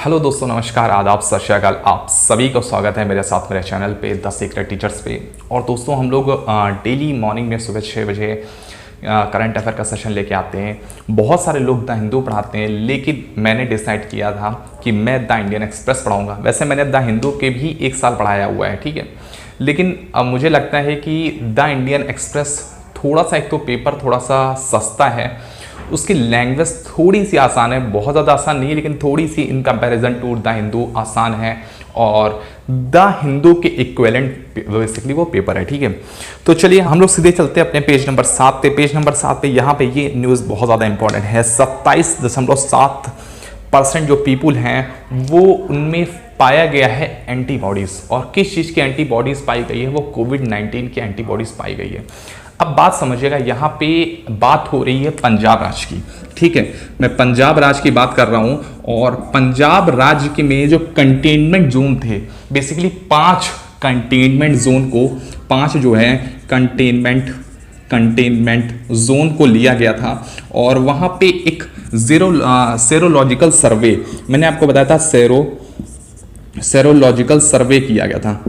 Hello दोस्तों, नमस्कार, आदाब, सत श्री अकाल। आप सभी को स्वागत है मेरे साथ मेरे चैनल पे द सीक्रेट टीचर्स पे। और दोस्तों, हम लोग डेली मॉर्निंग में सुबह 6 बजे करंट अफेयर का सेशन लेके आते हैं। बहुत सारे लोग द हिंदू पढ़ाते हैं, लेकिन मैंने डिसाइड किया था कि मैं द इंडियन एक्सप्रेस पढ़ाऊँगा। वैसे मैंने द हिंदू के भी 1 साल पढ़ाया हुआ है, ठीक है, लेकिन अब मुझे लगता है कि द इंडियन एक्सप्रेस थोड़ा सा, एक तो पेपर थोड़ा सा सस्ता है, उसकी लैंग्वेज थोड़ी सी आसान है, बहुत ज़्यादा आसान नहीं है, लेकिन थोड़ी सी in comparison to the Hindu आसान है। और द हिंदू के इक्विवेलेंट बेसिकली वो पेपर है, ठीक है। तो चलिए हम लोग सीधे चलते हैं अपने पेज नंबर 7 पे। पेज नंबर 7 पे यहाँ पे ये न्यूज़ बहुत ज़्यादा इंपॉर्टेंट है। 27.7% जो पीपुल हैं वो उनमें पाया गया है एंटीबॉडीज़। और किस चीज़ की एंटीबॉडीज़ पाई गई है? वो कोविड-19 की एंटीबॉडीज़ पाई गई है। अब बात समझिएगा, यहाँ पे बात हो रही है पंजाब राज्य की, ठीक है। मैं पंजाब राज्य की बात कर रहा हूँ। और पंजाब राज्य के में जो कंटेनमेंट जोन थे, बेसिकली 5 कंटेनमेंट जोन को, 5 जो है कंटेनमेंट जोन को लिया गया था। और वहाँ पे एक सेरोलॉजिकल सर्वे, मैंने आपको बताया था सेरोलॉजिकल सर्वे किया गया था।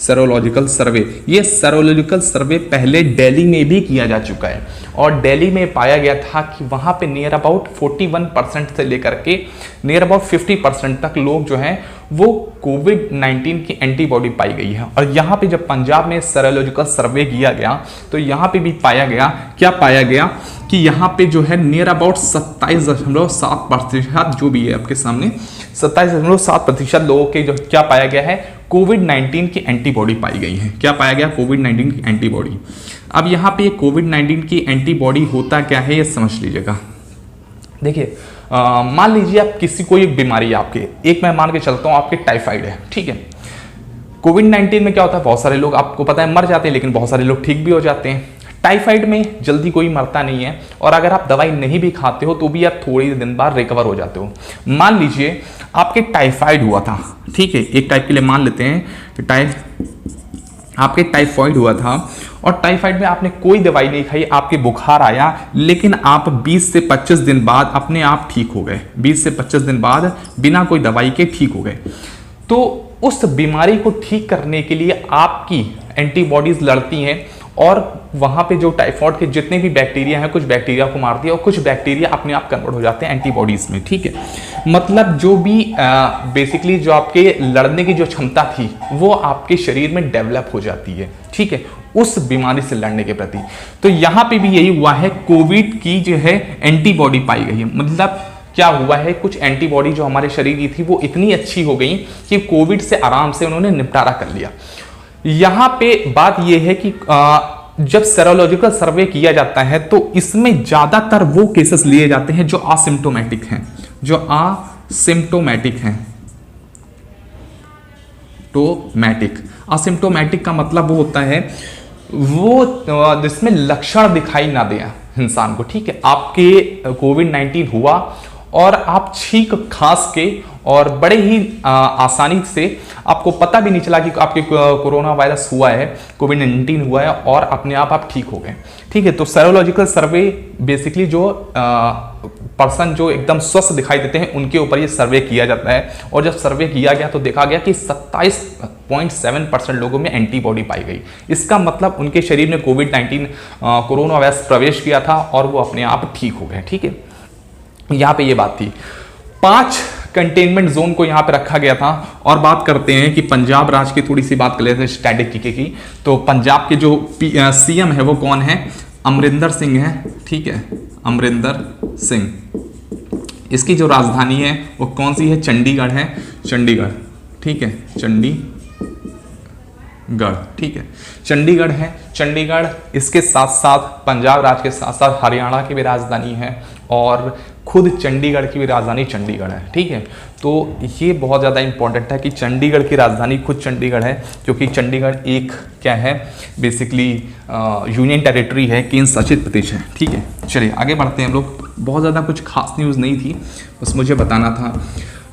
सेरोलॉजिकल सर्वे, ये सेरोलॉजिकल सर्वे पहले दिल्ली में भी किया जा चुका है। और दिल्ली में पाया गया था कि वहाँ पे नियर अबाउट 41% से लेकर के नियर अबाउट 50% तक लोग जो हैं वो कोविड-19 की एंटीबॉडी पाई गई है। और यहाँ पे जब पंजाब में सेरोलॉजिकल सर्वे किया गया तो यहाँ पे भी पाया गया, क्या पाया गया कि यहाँ पे जो है नियर अबाउट 27.7% जो भी है आपके सामने, 27.7% लोगों के जो क्या पाया गया है, कोविड-19 की एंटीबॉडी पाई गई है। क्या पाया गया? कोविड-19 की एंटीबॉडी। अब यहाँ पे कोविड-19 की एंटीबॉडी होता क्या है ये समझ लीजिएगा। देखिए, मान लीजिए आप किसी कोई बीमारी है आपके, एक मैं मान के चलता हूँ आपके टाइफाइड है, ठीक है। कोविड-19 में क्या होता है, बहुत सारे लोग आपको पता है मर जाते हैं, लेकिन बहुत सारे लोग ठीक भी हो जाते हैं। टाइफाइड में जल्दी कोई मरता नहीं है, और अगर आप दवाई नहीं भी खाते हो तो भी आप थोड़ी दिन बाद रिकवर हो जाते हो। मान लीजिए आपके टाइफाइड हुआ था, ठीक है, एक टाइप के लिए मान लेते हैं कि आपके टाइफाइड हुआ था, और टाइफाइड में आपने कोई दवाई नहीं खाई, आपके बुखार आया, लेकिन आप 20 से 25 दिन बाद अपने आप ठीक हो गए। 20 से 25 दिन बाद बिना कोई दवाई के ठीक हो गए। तो उस बीमारी को ठीक करने के लिए आपकी एंटीबॉडीज लड़ती हैं, और वहाँ पे जो टाइफाइड के जितने भी बैक्टीरिया हैं, कुछ बैक्टीरिया को मारती है और कुछ बैक्टीरिया अपने आप कन्वर्ट हो जाते हैं एंटीबॉडीज में, ठीक है। मतलब जो भी बेसिकली जो आपके लड़ने की जो क्षमता थी वो आपके शरीर में डेवलप हो जाती है, ठीक है, उस बीमारी से लड़ने के प्रति। तो यहाँ पे भी यही हुआ है, कोविड की जो है एंटीबॉडी पाई गई है। मतलब क्या हुआ है, कुछ एंटीबॉडी जो हमारे शरीर की थी वो इतनी अच्छी हो गई कि कोविड से आराम से उन्होंने निपटारा कर लिया। यहाँ पे बात यह है कि जब सेरोलॉजिकल सर्वे किया जाता है तो इसमें ज्यादातर वो केसेस लिए जाते हैं जो असिम्प्टोमेटिक हैं, असिम्प्टोमेटिक का मतलब वो होता है वो जिसमें लक्षण दिखाई ना दे इंसान को, ठीक है। आपके कोविड-19 हुआ और आप छींक खांस के और बड़े ही आसानी से, आपको पता भी नहीं चला कि आपके कोरोना वायरस हुआ है, कोविड-19 हुआ है, और अपने आप ठीक हो गए, ठीक है। तो सेरोलॉजिकल सर्वे बेसिकली जो पर्सन जो एकदम स्वस्थ दिखाई देते हैं उनके ऊपर ये सर्वे किया जाता है। और जब सर्वे किया गया तो देखा गया कि 27.7% लोगों में एंटीबॉडी पाई गई। इसका मतलब उनके शरीर में कोविड-19 कोरोना वायरस प्रवेश किया था और वो अपने आप ठीक हो गए, ठीक है। यहाँ पे ये बात थी। 5 कंटेनमेंट जोन को यहाँ पे रखा गया था। और बात करते हैं कि पंजाब राज्य की थोड़ी सी बात कर लेते हैं स्टैटिस्टिक्स की। तो पंजाब के जो सीएम है वो कौन है? अमरिंदर सिंह है, ठीक है, अमरिंदर सिंह। इसकी जो राजधानी है वो कौन सी है? चंडीगढ़ है, चंडीगढ़, ठीक है, चंडीगढ़, ठीक है, चंडीगढ़ है। चंडीगढ़ इसके साथ साथ पंजाब राज्य के साथ साथ हरियाणा की भी राजधानी है, और खुद चंडीगढ़ की भी राजधानी चंडीगढ़ है, ठीक है। तो ये बहुत ज़्यादा इंपॉर्टेंट है कि चंडीगढ़ की राजधानी खुद चंडीगढ़ है, क्योंकि चंडीगढ़ एक क्या है, बेसिकली यूनियन टेरिटरी है, केंद्र शासित प्रदेश है, ठीक है। चलिए आगे बढ़ते हैं हम लोग। बहुत ज़्यादा कुछ खास न्यूज़ नहीं थी, बस मुझे बताना था।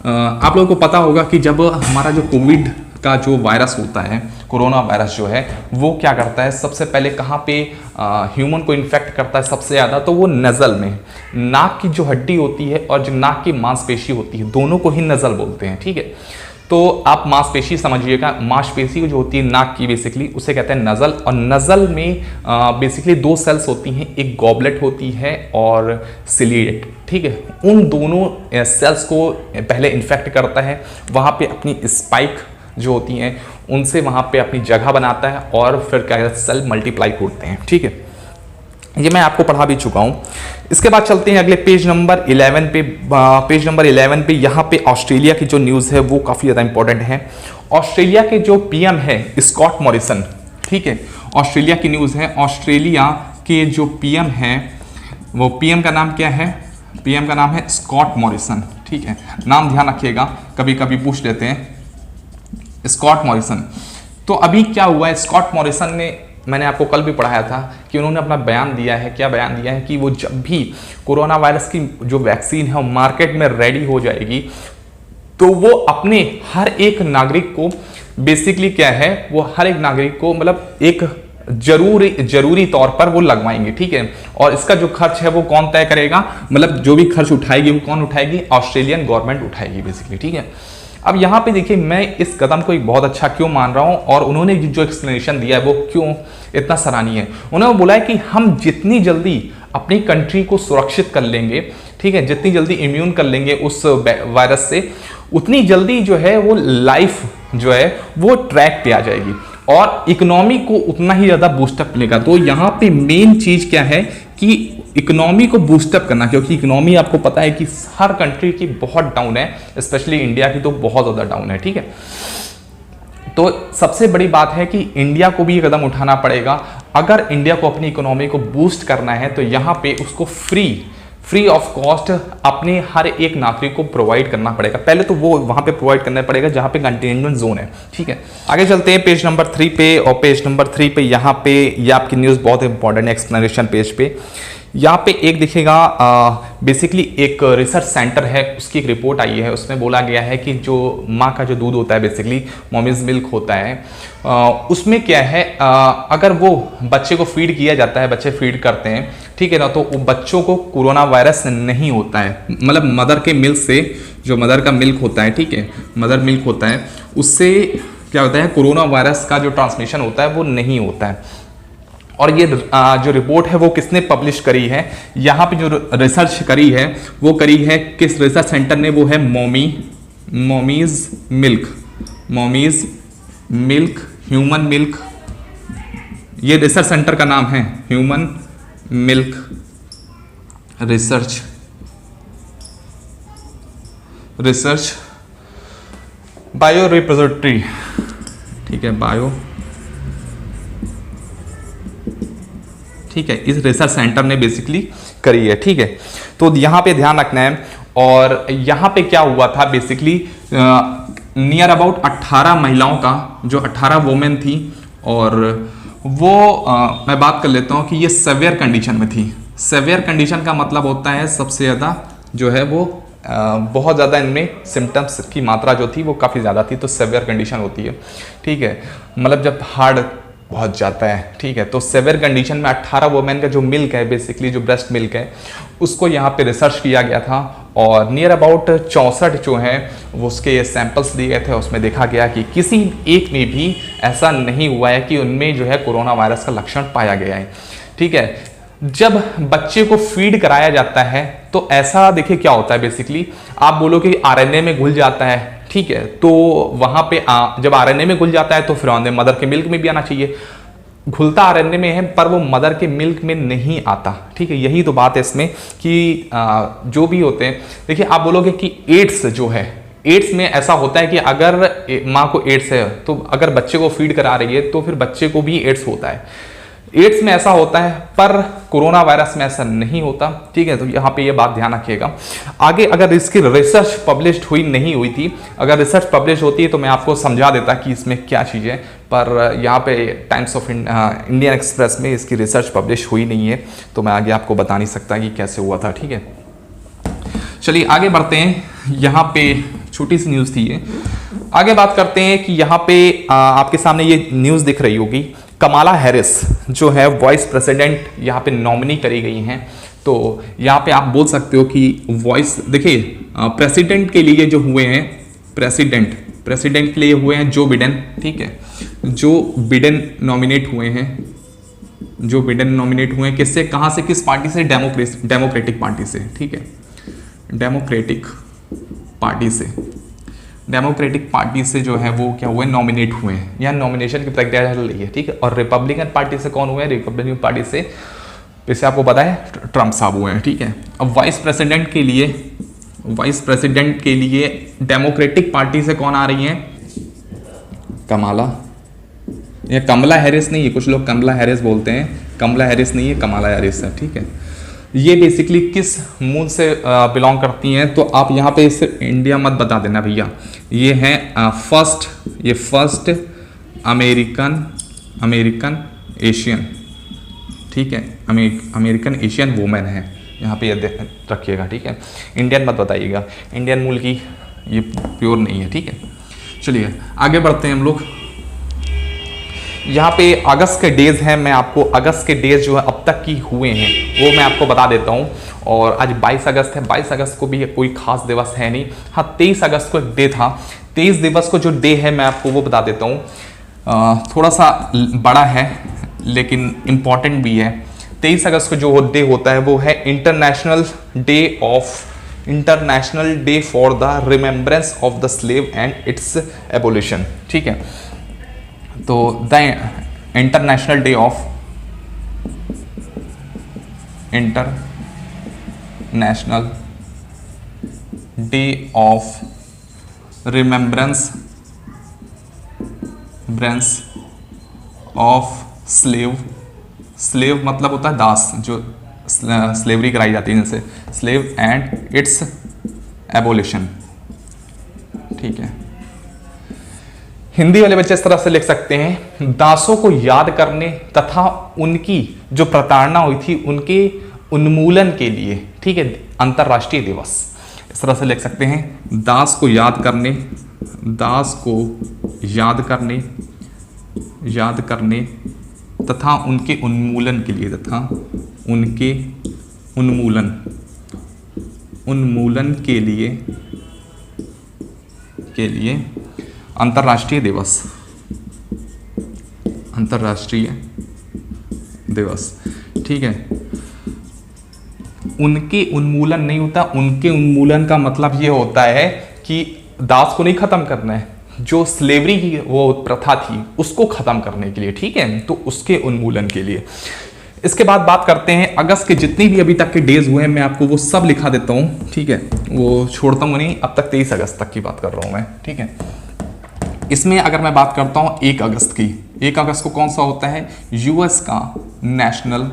आप लोगों को पता होगा कि जब हमारा जो कोविड का जो वायरस होता है, कोरोना वायरस जो है, वो क्या करता है, सबसे पहले कहाँ पे ह्यूमन को इन्फेक्ट करता है सबसे ज़्यादा, तो वो नज़ल में, नाक की जो हड्डी होती है और जो नाक की मांसपेशी होती है, दोनों को ही नज़ल बोलते हैं, ठीक है। तो आप मांसपेशी समझिएगा, मांसपेशी जो होती है नाक की बेसिकली, उसे कहते हैं नज़ल। और नज़ल में बेसिकली दो सेल्स होती हैं, एक गॉबलेट होती है और सिलिएट, ठीक है। उन दोनों सेल्स को पहले इन्फेक्ट करता है, वहाँ पे अपनी स्पाइक जो होती हैं उनसे वहाँ पे अपनी जगह बनाता है और फिर क्या कहते हैं, सेल मल्टीप्लाई होते हैं, ठीक है। ये मैं आपको पढ़ा भी चुका हूँ। इसके बाद चलते हैं अगले पेज नंबर 11 पे। पेज नंबर 11 पे यहाँ पे ऑस्ट्रेलिया की जो न्यूज़ है वो काफ़ी ज़्यादा इंपॉर्टेंट है। ऑस्ट्रेलिया के जो पीएम है स्कॉट मॉरिसन, ठीक है, ऑस्ट्रेलिया की न्यूज़ है। ऑस्ट्रेलिया के जो पीएम है, वो पीएम का नाम क्या है, पीएम का नाम है स्कॉट मॉरिसन, ठीक है। नाम ध्यान रखिएगा, कभी कभी पूछ लेते हैं, स्कॉट मॉरिसन। तो अभी क्या हुआ है, स्कॉट मॉरिसन ने, मैंने आपको कल भी पढ़ाया था कि उन्होंने अपना बयान दिया है। क्या बयान दिया है कि वो जब भी कोरोना वायरस की जो वैक्सीन है वो मार्केट में रेडी हो जाएगी, तो वो अपने हर एक नागरिक को बेसिकली क्या है, वो हर एक नागरिक को मतलब एक जरूरी तौर पर वो लगवाएंगे, ठीक है। और इसका जो खर्च है वो कौन तय करेगा, मतलब जो भी खर्च उठाएगी वो कौन उठाएगी, ऑस्ट्रेलियन गवर्नमेंट उठाएगी बेसिकली, ठीक है। अब यहाँ पे देखिए, मैं इस कदम को एक बहुत अच्छा क्यों मान रहा हूँ और उन्होंने जो एक्सप्लेनेशन दिया है वो क्यों इतना सराहनीय है। उन्होंने बोला है कि हम जितनी जल्दी अपनी कंट्री को सुरक्षित कर लेंगे, ठीक है, जितनी जल्दी इम्यून कर लेंगे उस वायरस से, उतनी जल्दी जो है वो लाइफ जो है वो ट्रैक पे आ जाएगी और इकोनॉमी को उतना ही ज़्यादा बूस्टअप मिलेगा। तो यहाँ पे मेन चीज़ क्या है कि इकोनॉमी को बूस्टअप करना, क्योंकि इकोनॉमी आपको पता है कि हर कंट्री की बहुत डाउन है, स्पेशली इंडिया की तो बहुत ज़्यादा डाउन है, ठीक है। तो सबसे बड़ी बात है कि इंडिया को भी ये कदम उठाना पड़ेगा। अगर इंडिया को अपनी इकोनॉमी को बूस्ट करना है तो यहाँ पे उसको फ्री ऑफ कॉस्ट अपने हर एक नागरिक को प्रोवाइड करना पड़ेगा। पहले तो वो वहाँ पे प्रोवाइड करना पड़ेगा जहाँ पे कंटेनमेंट जोन है, ठीक है। आगे चलते हैं पेज नंबर 3 पे, और पेज नंबर 3 पे यहाँ पे ये आपकी न्यूज़ बहुत इंपॉर्टेंट है, एक्सप्लेनेशन पेज पे। यहाँ पे एक दिखेगा, बेसिकली एक रिसर्च सेंटर है, उसकी एक रिपोर्ट आई है, उसमें बोला गया है कि जो माँ का जो दूध होता है, बेसिकली मॉमीज मिल्क होता है, उसमें क्या है, अगर वो बच्चे को फीड किया जाता है, बच्चे फीड करते हैं, ठीक है ना, तो बच्चों को कोरोना वायरस नहीं होता है। मतलब मदर के मिल्क से, जो मदर का मिल्क होता है, ठीक है, मदर मिल्क होता है, उससे क्या होता है, कोरोना वायरस का जो ट्रांसमिशन होता है वो नहीं होता है। और ये जो रिपोर्ट है वो किसने पब्लिश करी है, यहाँ पे जो रिसर्च करी है वो करी है किस रिसर्च सेंटर ने, वो है मॉमीज मिल्क ह्यूमन मिल्क, ये रिसर्च सेंटर का नाम है human milk research bio repository, ठीक है, बायो, ठीक है, इस रिसर्च सेंटर ने बेसिकली करी है, ठीक है। तो यहाँ पे ध्यान रखना है। और यहाँ पे क्या हुआ था, बेसिकली नियर अबाउट 18 महिलाओं का, जो 18 वोमेन थी, और वो मैं बात कर लेता हूँ कि ये सेवियर कंडीशन में थी। सेवियर कंडीशन का मतलब होता है सबसे ज़्यादा जो है वो बहुत ज़्यादा इनमें सिम्टम्स की मात्रा जो थी वो काफ़ी ज़्यादा थी, तो सेवियर कंडीशन होती है, ठीक है, मतलब जब हार्ड पहुंच जाता है, ठीक है। तो सेवियर कंडीशन में 18 वोमेन का जो मिल्क है, बेसिकली जो ब्रेस्ट मिल्क है, उसको यहाँ पे रिसर्च किया गया था और नियर अबाउट 64 जो है वो उसके सैंपल्स दिए गए थे। उसमें देखा गया कि किसी एक में भी ऐसा नहीं हुआ है कि उनमें जो है कोरोना वायरस का लक्षण पाया गया है, ठीक है। जब बच्चे को फीड कराया जाता है तो ऐसा देखिए क्या होता है, बेसिकली आप बोलो कि आरएनए में घुल जाता है, ठीक है, तो वहां पे जब आरएनए में घुल जाता है तो फिर मदर के मिल्क में भी आना चाहिए। घुलता आरएनए में है पर वो मदर के मिल्क में नहीं आता, ठीक है। यही तो बात है इसमें कि जो भी होते हैं, देखिए आप बोलोगे कि एड्स जो है, एड्स में ऐसा होता है कि अगर माँ को एड्स है तो अगर बच्चे को फीड करा रही है तो फिर बच्चे को भी एड्स होता है। एड्स में ऐसा होता है पर कोरोना वायरस में ऐसा नहीं होता, ठीक है। तो यहाँ पे ये बात ध्यान रखिएगा। आगे अगर इसकी रिसर्च पब्लिश नहीं हुई थी, अगर रिसर्च पब्लिश होती है तो मैं आपको समझा देता कि इसमें क्या चीज़ें, पर यहाँ पे टाइम्स ऑफ इंडियन एक्सप्रेस में इसकी रिसर्च पब्लिश हुई नहीं है, तो मैं आगे आपको बता नहीं सकता कि कैसे हुआ था, ठीक है। चलिए आगे बढ़ते हैं। यहाँ पे छोटी सी न्यूज़ थी ये। आगे बात करते हैं कि यहाँ पे आपके सामने ये न्यूज़ दिख रही होगी, कमाला हैरिस जो है वाइस प्रेसिडेंट यहाँ पे नॉमिनी करी गई हैं। तो यहाँ पे आप बोल सकते हो कि वॉइस, देखिए प्रेसिडेंट के लिए जो हुए हैं, प्रेसिडेंट के लिए हुए हैं जो बिडेन, ठीक है, जो बिडेन नॉमिनेट हुए हैं, जो बिडेन नॉमिनेट हुए हैं किससे, कहाँ से, किस पार्टी से, डेमोक्रेटिक पार्टी से, ठीक है, डेमोक्रेटिक पार्टी से जो है वो क्या हुए, नॉमिनेट हुए हैं, यहाँ नॉमिनेशन की प्रक्रिया चल रही है, ठीक है। और रिपब्लिकन पार्टी से कौन हुए हैं, रिपब्लिकन पार्टी से जैसे आपको पता है ट्रम्प साहब हुए हैं, ठीक है। अब वाइस प्रेसिडेंट के लिए डेमोक्रेटिक पार्टी से कौन आ रही है, कमला हैरिस नहीं है, कुछ लोग कमला हैरिस बोलते हैं, कमला हैरिस नहीं है, कमला हैरिस है, ठीक है। ये बेसिकली किस मूल से बिलोंग करती हैं, तो आप यहाँ पे सिर्फ इंडिया मत बता देना भैया, ये है फर्स्ट अमेरिकन एशियन, ठीक है, अमेरिकन एशियन वुमेन है, यहाँ पे ये रखिएगा, ठीक है। इंडियन मत बताइएगा, इंडियन मूल की ये प्योर नहीं है, ठीक है। चलिए आगे बढ़ते हैं हम लोग। यहाँ पे अगस्त के डेज हैं, मैं आपको अगस्त के डेज जो है अब तक की हुए हैं वो मैं आपको बता देता हूँ। और आज 22 अगस्त है, 22 अगस्त को भी कोई खास दिवस है नहीं, हाँ 23 अगस्त को एक डे था, 23 दिवस को जो डे है मैं आपको वो बता देता हूँ। थोड़ा सा बड़ा है लेकिन इम्पॉर्टेंट भी है। 23 अगस्त को जो डे होता है वो है international day for the remembrance of the slave and it's abolition, ठीक है। तो the international day of remembrance of slave मतलब होता है दास, जो स्लेवरी कराई जाती है जैसे, स्लेव एंड इट्स एबोलिशन, ठीक है। हिंदी वाले बच्चे इस तरह से लिख सकते हैं, दासों को याद करने तथा उनकी जो प्रताड़ना हुई थी उनके उन्मूलन के लिए, ठीक है, अंतर्राष्ट्रीय दिवस, इस तरह से लिख सकते हैं। दास को याद करने तथा उनके उन्मूलन के लिए, उन्मूलन के लिए अंतर्राष्ट्रीय दिवस, ठीक है। उनके उन्मूलन नहीं होता, उनके उन्मूलन का मतलब ये होता है कि दास को नहीं खत्म करना है, जो स्लेवरी की वो प्रथा थी उसको खत्म करने के लिए, ठीक है, तो उसके उन्मूलन के लिए। इसके बाद बात करते हैं अगस्त के जितनी भी अभी तक के डेज हुए हैं मैं आपको वो सब लिखा देता हूं, ठीक है, वो छोड़ता हूं नहीं, अब तक 23 अगस्त तक की बात कर रहा हूं मैं, ठीक है। इसमें अगर मैं बात करता हूं 1 अगस्त की, 1 अगस्त को कौन सा होता है, यूएस का नेशनल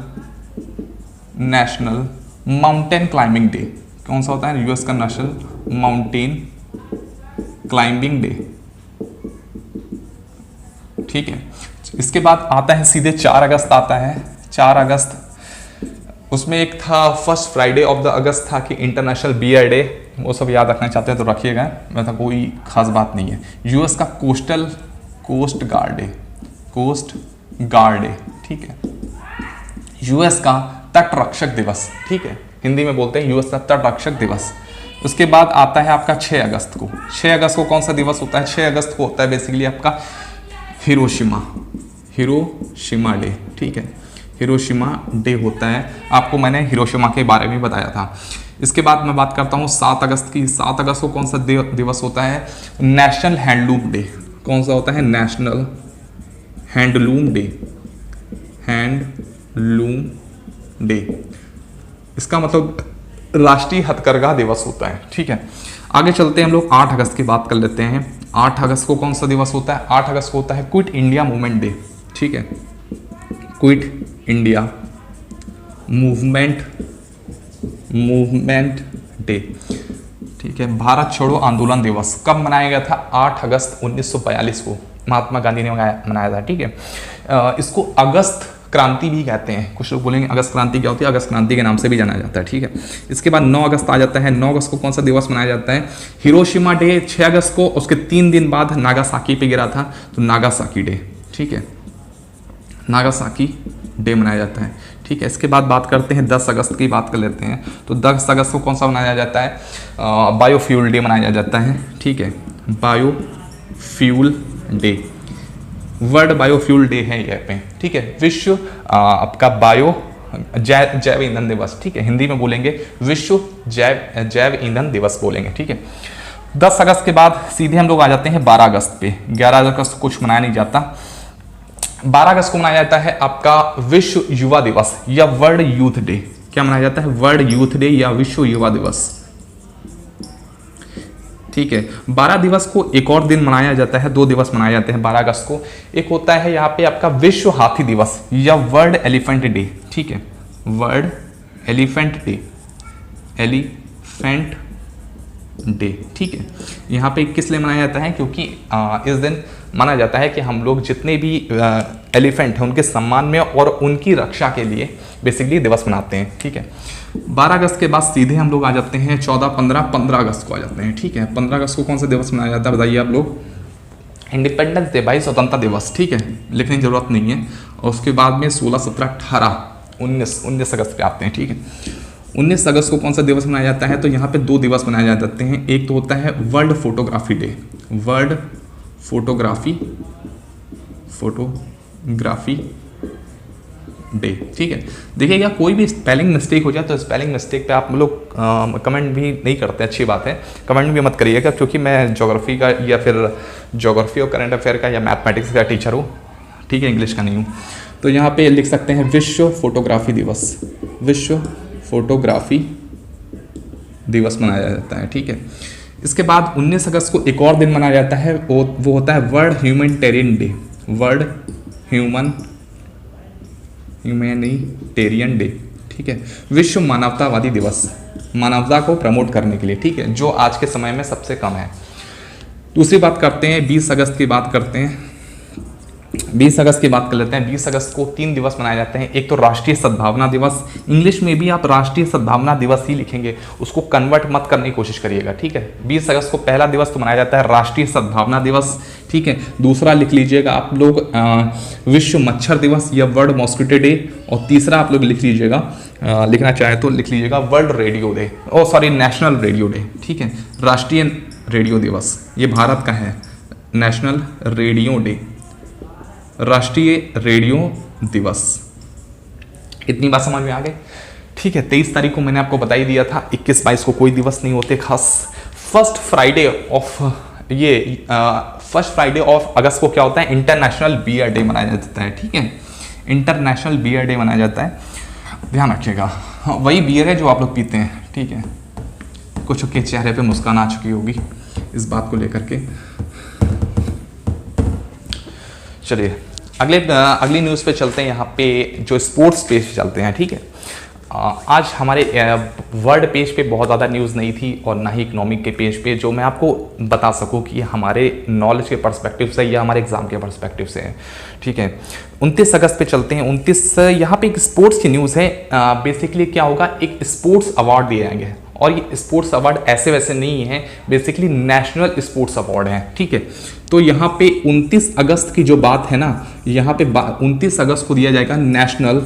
माउंटेन क्लाइंबिंग डे, कौन सा होता है, यूएस का नेशनल माउंटेन क्लाइंबिंग डे, ठीक है। इसके बाद आता है सीधे 4 अगस्त आता है, 4 अगस्त, उसमें एक था फर्स्ट फ्राइडे ऑफ द अगस्त था कि इंटरनेशनल बियर डे, वो सब याद रखना चाहते हैं तो रखिएगा, वैसा कोई खास बात नहीं है। यूएस का कोस्ट गार्ड डे, ठीक है। यूएस का तट रक्षक दिवस, ठीक है, हिंदी में बोलते हैं यूएस का तट रक्षक दिवस। उसके बाद आता है आपका 6 अगस्त को, 6 अगस्त को कौन सा दिवस होता है, 6 अगस्त को होता है बेसिकली आपका हिरोशिमा डे, ठीक है, हिरोशिमा डे होता है, आपको मैंने हिरोशिमा के बारे में बताया था। इसके बाद मैं बात करता हूँ 7 अगस्त की, 7 अगस्त को कौन सा दिवस होता है, नेशनल हैंडलूम डे, कौन सा होता है, नेशनल हैंडलूम डे, इसका मतलब राष्ट्रीय हथकरघा दिवस होता है, ठीक है। आगे चलते हैं हम लोग 8 अगस्त की बात कर लेते हैं। 8 अगस्त को कौन सा दिवस होता है, 8 अगस्त को होता है क्विट इंडिया मूवमेंट डे, ठीक है, क्विट इंडिया मूवमेंट डे, ठीक है। भारत छोड़ो आंदोलन दिवस कब मनाया गया था, 8 अगस्त 1942 को महात्मा गांधी ने मनाया था, ठीक है। इसको अगस्त क्रांति भी कहते हैं। कुछ लोग बोलेंगे अगस्त क्रांति क्या होती है, अगस्त क्रांति के नाम से भी जाना जाता है, ठीक है। इसके बाद 9 अगस्त आ जाता है। 9 अगस्त को कौन सा दिवस मनाया जाता है? Hiroshima day. 6 अगस्त को उसके 3 दिन बाद नागासाकी पे गिरा था, तो नागासाकी डे, ठीक है, नागासाकी डे मनाया जाता है, ठीक है। इसके बाद बात करते हैं 10 अगस्त की बात कर लेते हैं। तो 10 अगस्त को कौन सा मनाया जाता है? बायोफ्यूल डे मनाया जाता है, ठीक है, biofuel day, world biofuel day है यहाँ पे, ठीक है। विश्व आपका जैव ईंधन दिवस, ठीक है, हिंदी में बोलेंगे विश्व जैव ईंधन दिवस बोलेंगे, ठीक है। 10 अगस्त के बाद सीधे हम लोग आ जाते हैं 12 अगस्त पे। 11 अगस्त को कुछ मनाया नहीं जाता। 12 अगस्त को मनाया जाता है आपका विश्व युवा दिवस या वर्ल्ड यूथ डे। क्या मनाया जाता है? वर्ल्ड यूथ डे या विश्व युवा दिवस, ठीक है। 12 दिवस को एक और दिन मनाया जाता है, 2 दिवस मनाए जाते हैं 12 अगस्त को। एक होता है यहाँ पे आपका विश्व हाथी दिवस या वर्ल्ड एलिफेंट डे, ठीक है, world elephant day, elephant day, ठीक है। यहाँ पे किस लिए मनाया जाता है? क्योंकि इस दिन माना जाता है कि हम लोग जितने भी एलिफेंट हैं उनके सम्मान में और उनकी रक्षा के लिए बेसिकली दिवस मनाते हैं, ठीक है। 12 अगस्त के बाद सीधे हम लोग आ जाते हैं 14, 15 अगस्त को आ जाते हैं, ठीक है। 15 अगस्त को कौन सा दिवस मनाया जाता है बताइए आप लोग? इंडिपेंडेंस डे भाई, स्वतंत्रता दिवस, ठीक है, लिखने की जरूरत नहीं है। और उसके बाद में 16, 17, 18, 19 अगस्त पे आते हैं, ठीक है। 19 अगस्त को कौन सा दिवस मनाया जाता है? तो यहाँ पे 2 दिवस मनाए जाते हैं। एक तो होता है world photography day, world photography day, ठीक है। देखिएगा कोई भी स्पेलिंग मिस्टेक हो जाए तो स्पेलिंग मिस्टेक पे आप लोग कमेंट भी नहीं करते, अच्छी बात है, कमेंट भी मत करिएगा, क्योंकि मैं ज्योग्राफी का या फिर ज्योग्राफी और करंट अफेयर का या मैथमेटिक्स का टीचर हूँ, ठीक है, इंग्लिश का नहीं हूँ। तो यहाँ पे लिख सकते हैं विश्व फोटोग्राफी दिवस, विश्व फोटोग्राफी दिवस मनाया जाता है, ठीक है। इसके बाद 19 अगस्त को एक और दिन मनाया जाता है, वो होता है world humanitarian day, world humanitarian day, ठीक है, विश्व मानवतावादी दिवस, मानवता को प्रमोट करने के लिए, ठीक है, जो आज के समय में सबसे कम है। दूसरी बात करते हैं 20 अगस्त की बात करते हैं, 20 अगस्त की बात कर लेते हैं। 20 अगस्त को 3 दिवस मनाए जाते हैं। एक तो राष्ट्रीय सद्भावना दिवस, इंग्लिश में भी आप राष्ट्रीय सद्भावना दिवस ही लिखेंगे, उसको कन्वर्ट मत करने की कोशिश करिएगा, ठीक है। 20 अगस्त को पहला दिवस तो मनाया जाता है राष्ट्रीय सद्भावना दिवस, ठीक है। दूसरा लिख लीजिएगा आप लोग विश्व मच्छर दिवस या वर्ल्ड मॉस्किटो डे, और तीसरा आप लोग लिख लीजिएगा, लिखना चाहे तो लिख लीजिएगा world radio day, national radio day, ठीक है, राष्ट्रीय रेडियो दिवस, ये भारत का है, नेशनल रेडियो डे, राष्ट्रीय रेडियो दिवस। इतनी बात समझ में आ गई, ठीक है। 23 तारीख को मैंने आपको बता ही दिया था, 21, 22 को कोई दिवस नहीं होते खास। फर्स्ट फ्राइडे ऑफ अगस्त को क्या होता है? इंटरनेशनल बियर डे मनाया जाता है, ठीक है, इंटरनेशनल बियर डे मनाया जाता है, ध्यान रखिएगा। हाँ, वही बियर है जो आप लोग पीते हैं, ठीक है। कुछ के चेहरे पे मुस्कान आ चुकी होगी इस बात को लेकर के। चलिए अगली न्यूज़ पे चलते हैं, यहाँ पे जो स्पोर्ट्स पेज चलते हैं, ठीक है। आज हमारे वर्ल्ड पेज पे बहुत ज़्यादा न्यूज़ नहीं थी और ना ही इकोनॉमिक के पेज पे, जो मैं आपको बता सकूं कि हमारे नॉलेज के पर्सपेक्टिव से या हमारे एग्जाम के पर्सपेक्टिव से है, ठीक है। 29 अगस्त पे चलते हैं। 29 यहाँ पे एक स्पोर्ट्स की न्यूज़ है। बेसिकली क्या होगा, एक स्पोर्ट्स अवार्ड दिए जाएंगे, और ये स्पोर्ट्स अवार्ड ऐसे वैसे नहीं है, बेसिकली नेशनल स्पोर्ट्स अवार्ड है, ठीक है। तो यहाँ पे 29 अगस्त की जो बात है ना, यहाँ पे 29 अगस्त को दिया जाएगा नेशनल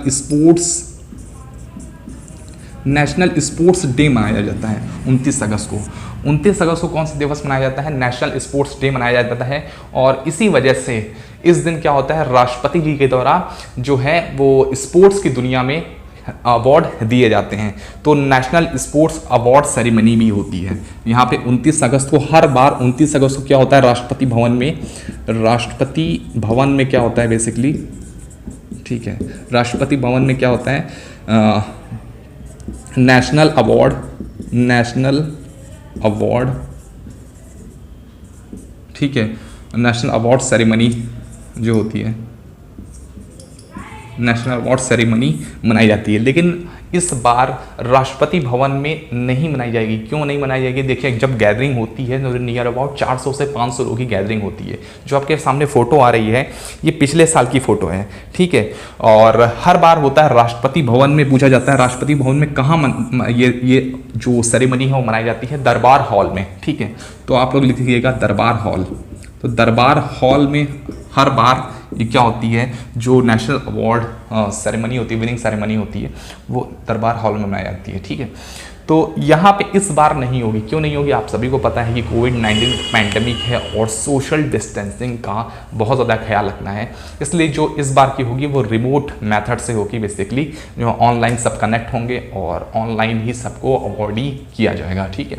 स्पोर्ट्स डे मनाया जाता है 29 अगस्त को। 29 अगस्त को कौन सा दिवस मनाया जाता है? नेशनल स्पोर्ट्स डे मनाया जाता है। और इसी वजह से इस दिन क्या होता है, राष्ट्रपति जी के द्वारा जो है वो स्पोर्ट्स की दुनिया में अवार्ड दिए जाते हैं। तो नेशनल स्पोर्ट्स अवार्ड सेरेमनी भी होती है यहाँ पे 29 अगस्त को। हर बार 29 अगस्त को क्या होता है, राष्ट्रपति भवन में क्या होता है बेसिकली, ठीक है, राष्ट्रपति भवन में क्या होता है, नेशनल अवार्ड, ठीक है, नेशनल अवार्ड सेरेमनी जो होती है, नेशनल अवार्ड सेरेमनी मनाई जाती है। लेकिन इस बार राष्ट्रपति भवन में नहीं मनाई जाएगी। क्यों नहीं मनाई जाएगी? देखिए, जब गैदरिंग होती है नियर अबाउट 400 से 500 लोगों की गैदरिंग होती है। जो आपके सामने फोटो आ रही है ये पिछले साल की फोटो है, ठीक है। और हर बार होता है राष्ट्रपति भवन में, पूछा जाता है राष्ट्रपति भवन में कहाँ ये जो सेरेमनी है वो मनाई जाती है, दरबार हॉल में, ठीक है। तो आप लोग लिखिएगा दरबार हॉल। तो दरबार हॉल में हर बार ये क्या होती है, जो नेशनल अवार्ड सेरेमनी होती है, विनिंग सेरेमनी होती है, वो दरबार हॉल में मनाई जाती है, ठीक है। तो यहाँ पे इस बार नहीं होगी। क्यों नहीं होगी? आप सभी को पता है कि कोविड-19 पैंडेमिक है और सोशल डिस्टेंसिंग का बहुत ज़्यादा ख्याल रखना है, इसलिए जो इस बार की होगी वो रिमोट मेथड से होगी। बेसिकली जो ऑनलाइन सब कनेक्ट होंगे और ऑनलाइन ही सबको अवॉर्डी किया जाएगा, ठीक है।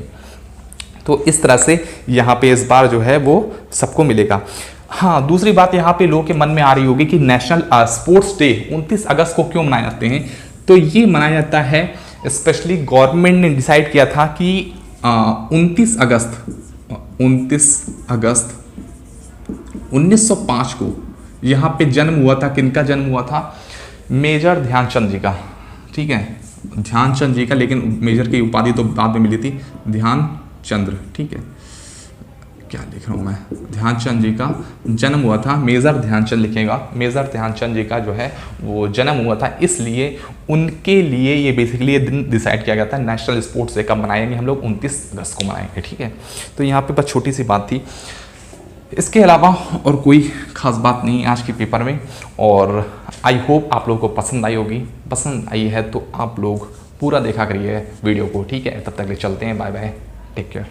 तो इस तरह से यहाँ पे इस बार जो है वो सबको मिलेगा। हाँ, दूसरी बात यहाँ पे लोगों के मन में आ रही होगी कि नेशनल स्पोर्ट्स डे 29 अगस्त को क्यों मनाए जाते हैं। तो ये मनाया जाता है, स्पेशली गवर्नमेंट ने डिसाइड किया था कि 29 अगस्त 1905 को यहाँ पे जन्म हुआ था। किनका जन्म हुआ था? मेजर ध्यानचंद जी का, ठीक है, ध्यानचंद जी का। लेकिन मेजर की उपाधि तो बाद में मिली थी, ध्यानचंद्र, ठीक है। क्या लिख रहा हूँ मैं? ध्यानचंद जी का जन्म हुआ था, मेजर ध्यानचंद लिखेगा। मेजर ध्यानचंद जी का जो है वो जन्म हुआ था, इसलिए उनके लिए ये बेसिकली ये दिन डिसाइड किया गया था नेशनल स्पोर्ट्स डे कब मनाएंगे हम लोग, 29 अगस्त को मनाएंगे, ठीक है। तो यहाँ पे बस छोटी सी बात थी, इसके अलावा और कोई खास बात नहीं आज के पेपर में। और आई होप आप लोगों को पसंद आई होगी। पसंद आई है तो आप लोग पूरा देखा करिए वीडियो को, ठीक है। तब तक ले चलते हैं, बाय बाय, टेक केयर।